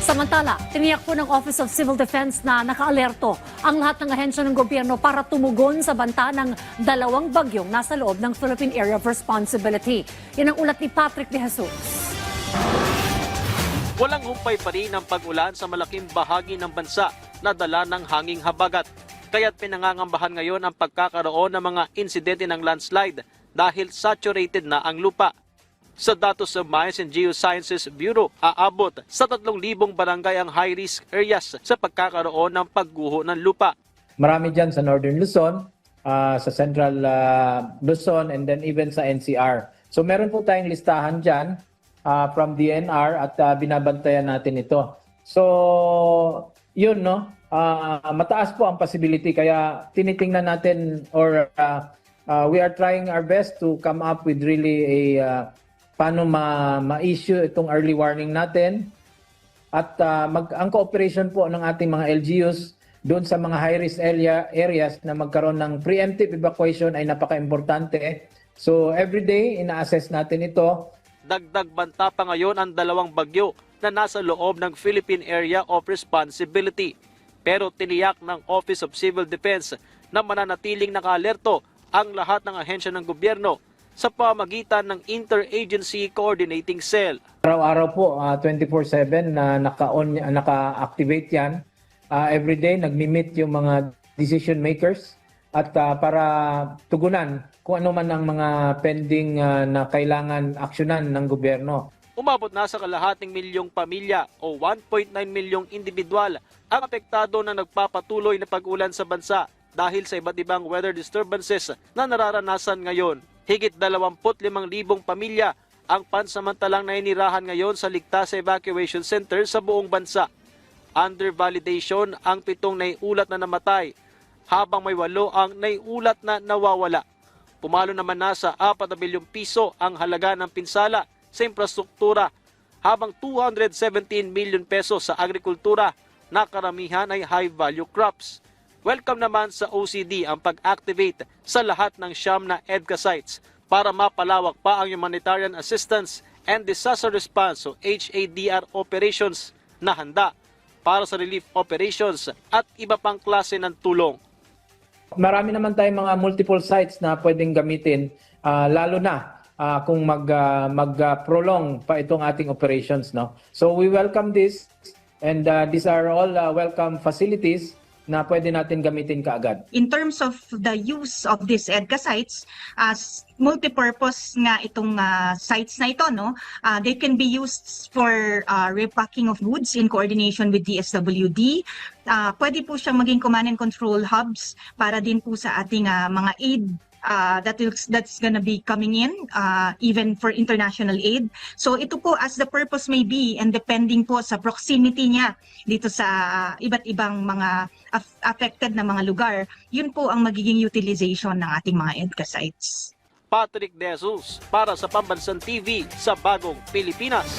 Samantala, tiniyak po ng Office of Civil Defense na nakaalerto ang lahat ng ahensya ng gobyerno para tumugon sa banta ng dalawang bagyong nasa loob ng Philippine Area of Responsibility. Yan ang ulat ni Patrick De Jesus. Walang humpay pa rin ang pag-ulan sa malaking bahagi ng bansa na dala ng hanging habagat. Kaya't pinangangambahan ngayon ang pagkakaroon ng mga insidente ng landslide dahil saturated na ang lupa. Sa datos ng Mines and Geosciences Bureau, aabot sa 3,000 barangay ang high-risk areas sa pagkakaroon ng pagguho ng lupa. Marami dyan sa Northern Luzon, sa Central Luzon, and then even sa NCR. So meron po tayong listahan dyan from DNR at binabantayan natin ito. So yun, no? Mataas po ang possibility kaya tinitingnan natin or we are trying our best to come up with really a paano ma-issue itong early warning natin at ang cooperation po ng ating mga LGUs doon sa mga high-risk areas na magkaroon ng preemptive evacuation ay napaka-importante. So every day, ina-assess natin ito. Dagdag banta pa ngayon ang dalawang bagyo na nasa loob ng Philippine Area of Responsibility. Pero tiniyak ng Office of Civil Defense na mananatiling naka-alerto ang lahat ng ahensya ng gobyerno sa pamagitan ng Interagency Coordinating Cell. Araw-araw po, 24/7 na naka-activate yan. Every day, nagmi-meet yung mga decision makers at para tugunan kung ano man ang mga pending na kailangan aksyonan ng gobyerno. Umabot na sa kalahating milyong pamilya o 1.9 milyong individual ang apektado na nagpapatuloy na pag-ulan sa bansa dahil sa iba't ibang weather disturbances na nararanasan ngayon. Higit 25,000 pamilya ang pansamantalang nainirahan ngayon sa ligtas evacuation center sa buong bansa. Under validation ang 7 naiulat na namatay, habang may 8 ang naiulat na nawawala. Pumalo naman na sa 4 bilyong piso ang halaga ng pinsala sa infrastruktura, habang 217 million pesos sa agrikultura na karamihan ay high-value crops. Welcome naman sa OCD ang pag-activate sa lahat ng 9 na EDCA sites para mapalawak pa ang humanitarian assistance and disaster response o HADR operations na handa para sa relief operations at iba pang klase ng tulong. Marami naman tayong mga multiple sites na pwedeng gamitin, lalo na kung mag-prolong pa itong ating operations. No? So we welcome this and these are all welcome facilities na pwede natin gamitin kaagad. In terms of the use of these EDCA sites, as multipurpose nga itong sites na ito, no? They can be used for repacking of goods in coordination with DSWD. Pwede po siyang maging command and control hubs para din po sa ating mga aid that's gonna be coming in, even for international aid. So ito po, as the purpose may be and depending po sa proximity niya dito sa iba't ibang mga affected na mga lugar, yun po ang magiging utilization ng ating mga EDCA sites. Patrick De Jesus para sa Pambansang TV sa Bagong Pilipinas.